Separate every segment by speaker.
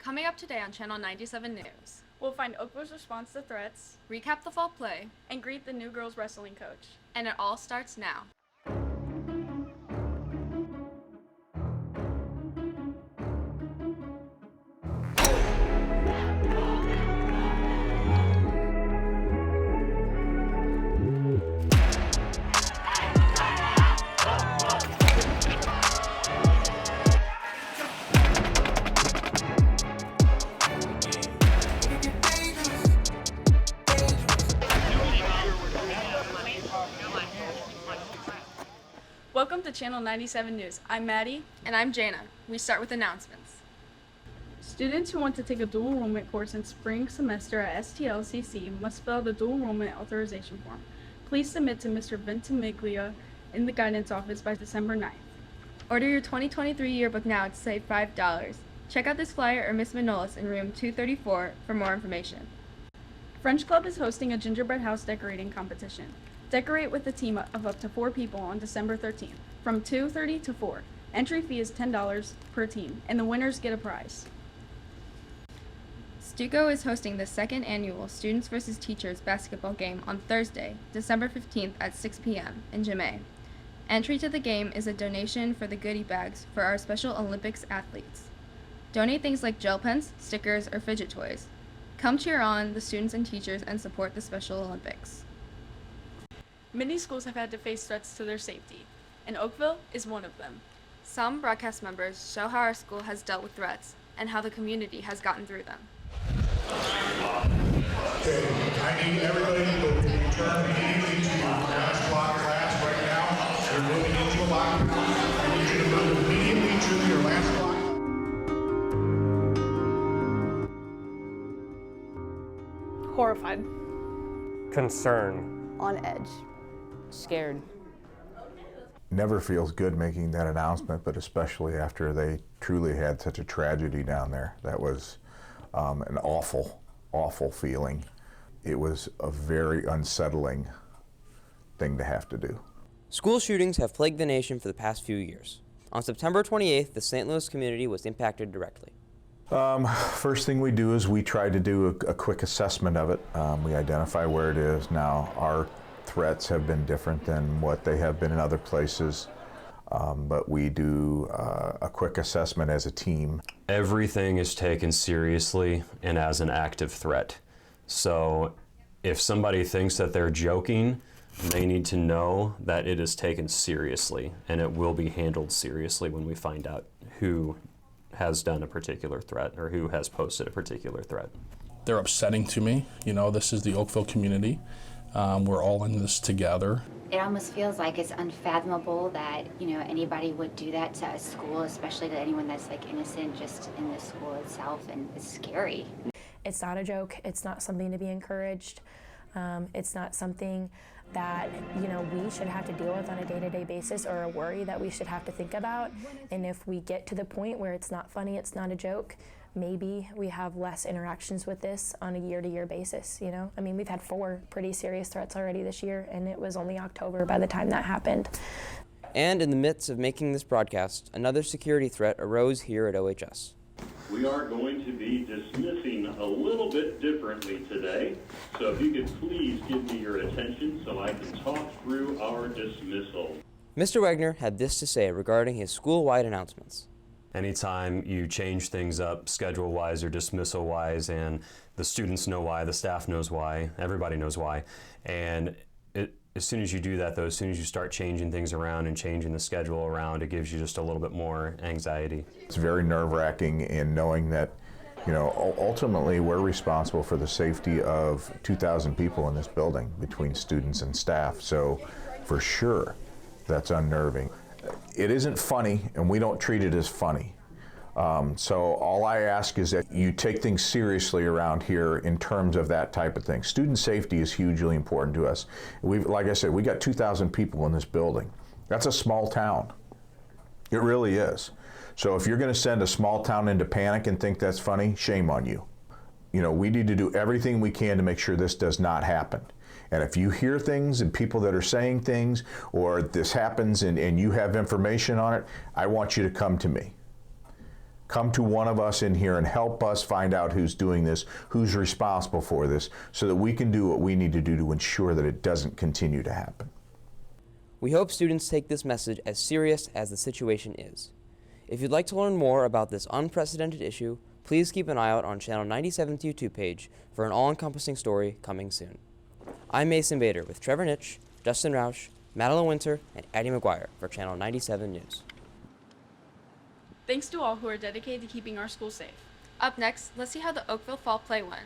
Speaker 1: Coming up today on Channel 97 News.
Speaker 2: We'll find Oakville's response to threats,
Speaker 1: Recap the fall play,
Speaker 2: and greet the new girls wrestling coach.
Speaker 1: And it all starts now.
Speaker 2: Welcome to Channel 97 News. I'm Maddie.
Speaker 1: And I'm Jana. We start with announcements.
Speaker 2: Students who want to take a dual enrollment course in spring semester at STLCC must fill out the dual enrollment authorization form. Please submit to Mr. Ventimiglia in the guidance office by December 9th.
Speaker 1: Order your 2023 yearbook now to save $5. Check out this flyer or Miss Manolis in room 234 for more information.
Speaker 2: French Club is hosting a gingerbread house decorating competition. Decorate with a team of up to 4 people on December 13th, from 2:30 to 4. Entry fee is $10 per team, and the winners get a prize.
Speaker 1: Stuco is hosting the second annual Students vs. Teachers basketball game on Thursday, December 15th at 6 p.m. in Gym A. Entry to the game is a donation for the goodie bags for our Special Olympics athletes. Donate things like gel pens, stickers, or fidget toys. Come cheer on the students and teachers and support the Special Olympics.
Speaker 2: Many schools have had to face threats to their safety, and Oakville is one of them.
Speaker 1: Some broadcast members show how our school has dealt with threats and how the community has gotten through them.
Speaker 3: Okay, I need everybody to return immediately to your class block class right now. You're moving into a locker room. I need you to move immediately to your last block.
Speaker 4: Horrified.
Speaker 5: Concern.
Speaker 4: On edge.
Speaker 6: Scared.
Speaker 7: Never feels good making that announcement, but especially after they truly had such a tragedy down there. That was an awful, awful feeling. It was a very unsettling thing to have to do.
Speaker 6: School shootings have plagued the nation for the past few years. On September 28th, the St. Louis community was impacted directly.
Speaker 7: First thing we do is we try to do a quick assessment of it. We identify where it is. Now, our threats have been different than what they have been in other places, but we do a quick assessment as a team.
Speaker 5: Everything is taken seriously and as an active threat. So if somebody thinks that they're joking, they need to know that it is taken seriously, and it will be handled seriously when we find out who has done a particular threat or who has posted a particular threat.
Speaker 8: They're upsetting to me. You know, this is the Oakville community. We're all in this together.
Speaker 9: It almost feels like it's unfathomable that, anybody would do that to a school, especially to anyone that's innocent just in the school itself, and it's scary.
Speaker 10: It's not a joke. It's not something to be encouraged. It's not something that, we should have to deal with on a day-to-day basis, or a worry that we should have to think about. And if we get to the point where it's not funny, it's not a joke, maybe we have less interactions with this on a year-to-year basis, we've had 4 pretty serious threats already this year, and it was only October by the time that happened.
Speaker 6: And in the midst of making this broadcast, another security threat arose here at OHS.
Speaker 11: We are going to be dismissing a little bit differently today, so if you could please give me your attention so I can talk through our dismissal.
Speaker 6: Mr. Wagner had this to say regarding his school-wide announcements.
Speaker 5: Anytime you change things up schedule-wise or dismissal-wise, and the students know why, the staff knows why, everybody knows why, and as soon as you do that, though, as soon as you start changing things around and changing the schedule around, it gives you just a little bit more anxiety.
Speaker 7: It's very nerve-wracking in knowing that, ultimately we're responsible for the safety of 2,000 people in this building between students and staff. So for sure, that's unnerving. It isn't funny, and we don't treat it as funny. So all I ask is that you take things seriously around here in terms of that type of thing. Student safety is hugely important to us. Like I said, we got 2,000 people in this building. That's a small town. It really is. So if you're going to send a small town into panic and think that's funny, shame on you. We need to do everything we can to make sure this does not happen. And if you hear things and people that are saying things, or this happens and you have information on it, I want you to come to me. come to one of us in here and help us find out who's doing this, who's responsible for this, so that we can do what we need to do to ensure that it doesn't continue to happen.
Speaker 6: We hope students take this message as serious as the situation is. If you'd like to learn more about this unprecedented issue, please keep an eye out on Channel 97's YouTube page for an all-encompassing story coming soon. I'm Mason Bader with Trevor Nitsch, Justin Roush, Madeline Winter, and Addie McGuire for Channel 97 News.
Speaker 2: Thanks to all who are dedicated to keeping our school safe.
Speaker 1: Up next, let's see how the Oakville Fall Play went.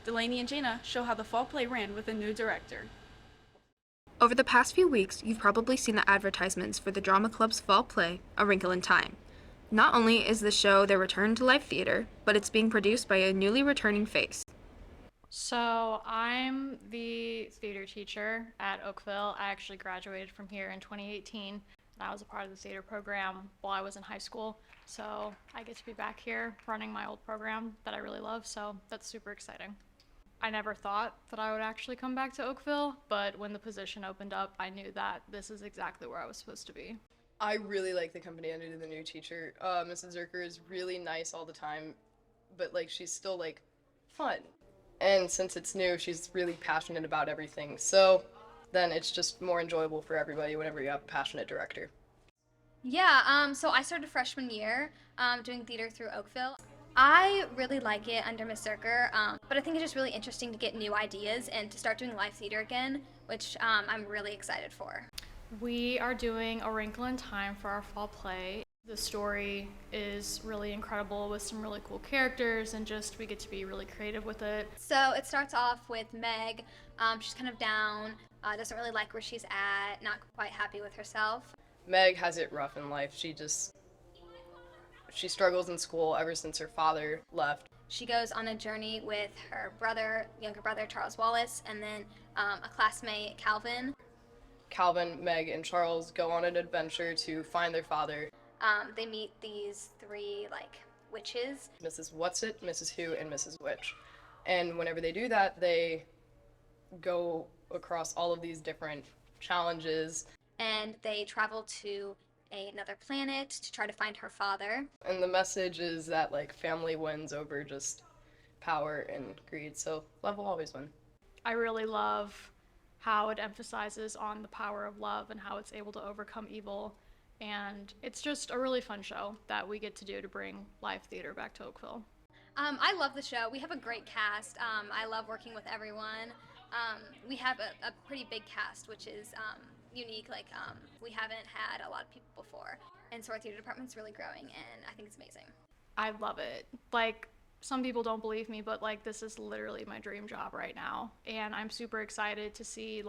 Speaker 2: Delaney and Jana show how the fall play ran with a new director.
Speaker 1: Over the past few weeks, you've probably seen the advertisements for the Drama Club's fall play, A Wrinkle in Time. Not only is the show their return to live theater, but it's being produced by a newly returning face.
Speaker 4: So I'm the theater teacher at Oakville. I actually graduated from here in 2018, and I was a part of the theater program while I was in high school. So I get to be back here running my old program that I really love, so that's super exciting. I never thought that I would actually come back to Oakville, but when the position opened up, I knew that this is exactly where I was supposed to be.
Speaker 12: I really like the company under the new teacher. Mrs. Zerker is really nice all the time, but she's still fun. And since it's new, she's really passionate about everything. So then it's just more enjoyable for everybody whenever you have a passionate director.
Speaker 13: Yeah, so I started freshman year doing theater through Oakville. I really like it under Miss Zerker, but I think it's just really interesting to get new ideas and to start doing live theater again, which I'm really excited for.
Speaker 4: We are doing A Wrinkle in Time for our fall play. The story is really incredible with some really cool characters, and just we get to be really creative with it.
Speaker 13: So it starts off with Meg. She's kind of down, doesn't really like where she's at, not quite happy with herself.
Speaker 12: Meg has it rough in life. She struggles in school ever since her father left.
Speaker 13: She goes on a journey with her younger brother, Charles Wallace, and then a classmate, Calvin.
Speaker 12: Calvin, Meg, and Charles go on an adventure to find their father.
Speaker 13: They meet these three, witches.
Speaker 12: Mrs. Whatsit, Mrs. Who, and Mrs. Witch. And whenever they do that, they go across all of these different challenges.
Speaker 13: And they travel to another planet to try to find her father.
Speaker 12: And the message is that family wins over just power and greed, so love will always win.
Speaker 4: I really love how it emphasizes on the power of love and how it's able to overcome evil, and it's just a really fun show that we get to do to bring live theater back to Oakville.
Speaker 13: I love the show. We have a great cast. I love working with everyone. We have a pretty big cast, which is unique. We haven't had a lot of people before, and so our theater department's really growing, and I think it's amazing.
Speaker 4: I love it. Some people don't believe me, but this is literally my dream job right now, and I'm super excited to see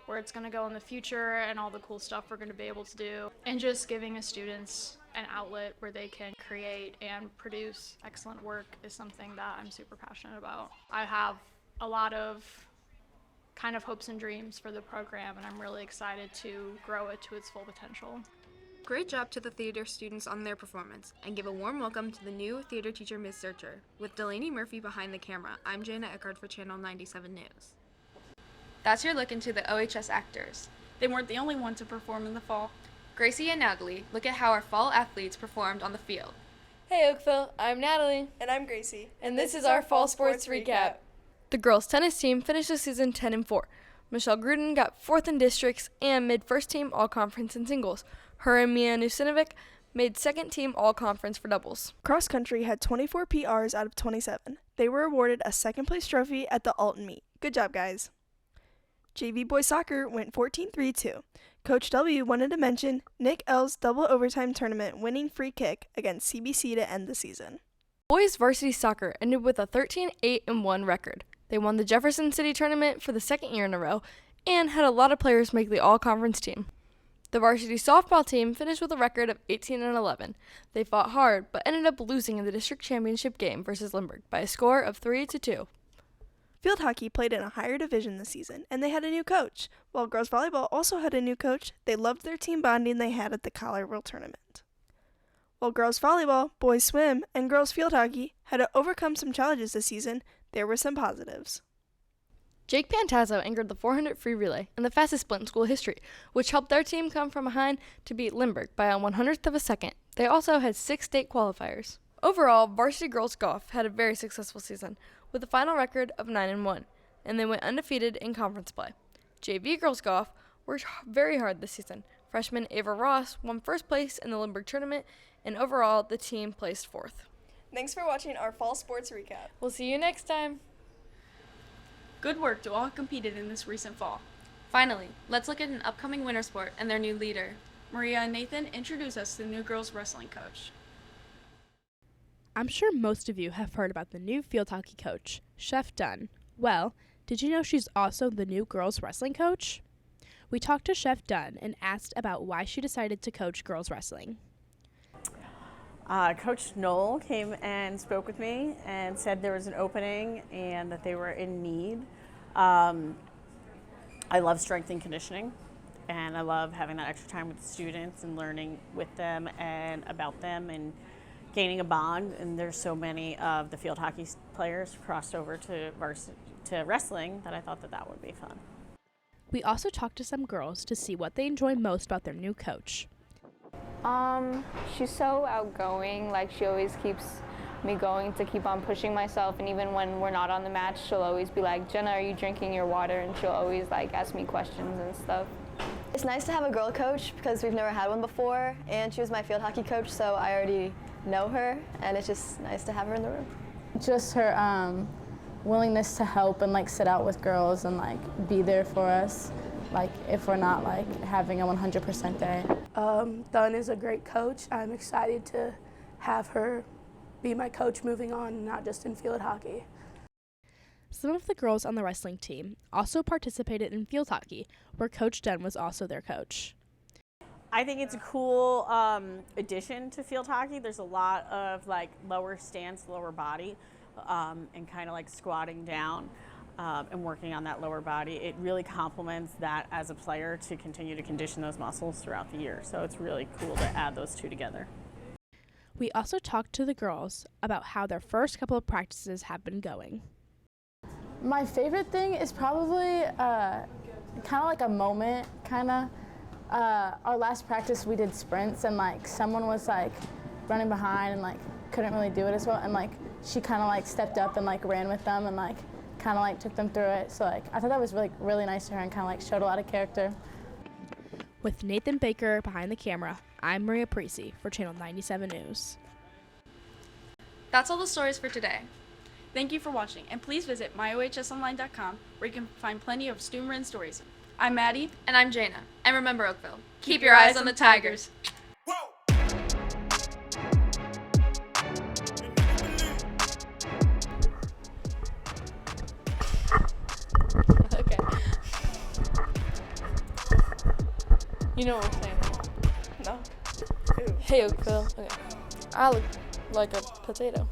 Speaker 4: where it's going to go in the future and all the cool stuff we're going to be able to do, and just giving students an outlet where they can create and produce excellent work is something that I'm super passionate about. I have a lot of kind of hopes and dreams for the program, and I'm really excited to grow it to its full potential.
Speaker 1: Great job to the theater students on their performance, and give a warm welcome to the new theater teacher, Ms. Zerker. With Delaney Murphy behind the camera, I'm Jana Eckard for Channel 97 News. That's your look into the OHS actors.
Speaker 2: They weren't the only one to perform in the fall.
Speaker 1: Gracie and Natalie, look at how our fall athletes performed on the field.
Speaker 14: Hey Oakville, I'm Natalie.
Speaker 15: And I'm Gracie.
Speaker 14: And this is our fall sports recap.
Speaker 15: The girls' tennis team finished the season 10-4. Michelle Gruden got 4th in districts and made first team all-conference in singles. Her and Mia Nusinovic made second team all-conference for doubles.
Speaker 16: Cross country had 24 PRs out of 27. They were awarded a second place trophy at the Alton meet. Good job, guys. JV boys soccer went 14-3 too. Coach W wanted to mention Nick L's double overtime tournament winning free kick against CBC to end the season.
Speaker 15: Boys varsity soccer ended with a 13-8-1 record. They won the Jefferson City tournament for the second year in a row and had a lot of players make the all-conference team. The varsity softball team finished with a record of 18-11. They fought hard but ended up losing in the district championship game versus Lindbergh by a score of 3-2.
Speaker 16: Field hockey played in a higher division this season, and they had a new coach. While girls volleyball also had a new coach, they loved their team bonding they had at the Collar World Tournament. While girls volleyball, boys swim, and girls field hockey had to overcome some challenges this season, there were some positives.
Speaker 15: Jake Pantazzo anchored the 400 free relay and the fastest sprint in school history, which helped their team come from behind to beat Limburg by a 100th of a second. They also had 6 state qualifiers. Overall, varsity girls golf had a very successful season, with a final record of 9-1, and they went undefeated in conference play. JV girls golf worked very hard this season. Freshman Ava Ross won first place in the Limburg tournament, and overall, the team placed 4th.
Speaker 16: Thanks for watching our fall sports recap.
Speaker 15: We'll see you next time.
Speaker 2: Good work to all who competed in this recent fall.
Speaker 1: Finally, let's look at an upcoming winter sport and their new leader.
Speaker 2: Maria and Nathan, introduce us to the new girls wrestling coach.
Speaker 17: I'm sure most of you have heard about the new field hockey coach, Chef Dunn. Well, did you know she's also the new girls wrestling coach? We talked to Chef Dunn and asked about why she decided to coach girls wrestling.
Speaker 18: Coach Knoll came and spoke with me and said there was an opening and that they were in need. I love strength and conditioning, and I love having that extra time with the students and learning with them and about them and gaining a bond. And there's so many of the field hockey players crossed over to wrestling that I thought that would be fun.
Speaker 17: We also talked to some girls to see what they enjoy most about their new coach.
Speaker 19: She's so outgoing, like she always keeps me going to keep on pushing myself, and even when we're not on the match, she'll always be like, Jenna, are you drinking your water? And she'll always like ask me questions and stuff.
Speaker 20: It's nice to have a girl coach because we've never had one before, and she was my field hockey coach, so I already know her, and it's just nice to have her in the room.
Speaker 21: Just her willingness to help and like sit out with girls and like be there for us, like if we're not like having a 100% day.
Speaker 22: Dunn is a great coach. I'm excited to have her be my coach moving on, not just in field hockey.
Speaker 17: Some of the girls on the wrestling team also participated in field hockey, where Coach Dunn was also their coach.
Speaker 18: I think it's a cool addition to field hockey. There's a lot of like lower stance, lower body, and kind of like squatting down and working on that lower body. It really complements that as a player to continue to condition those muscles throughout the year. So it's really cool to add those two together.
Speaker 17: We also talked to the girls about how their first couple of practices have been going.
Speaker 21: My favorite thing is probably kind of like a moment, our last practice we did sprints, and like someone was like running behind and like couldn't really do it as well, and like she kind of like stepped up and like ran with them and like kind of like took them through it. So like I thought that was really nice to her and kind of like showed a lot of character.
Speaker 17: With Nathan Baker behind the camera, I'm Maria Parisi for Channel 97 News.
Speaker 1: That's all the stories for today.
Speaker 2: Thank you for watching, and please visit myohsonline.com where you can find plenty of student-written stories. I'm Maddie.
Speaker 1: And I'm Jaina. And remember, Oakville, keep your eyes on the Tigers.
Speaker 15: Okay. You know what I'm saying?
Speaker 16: No.
Speaker 15: Hey, Oakville. Okay. I look like a potato.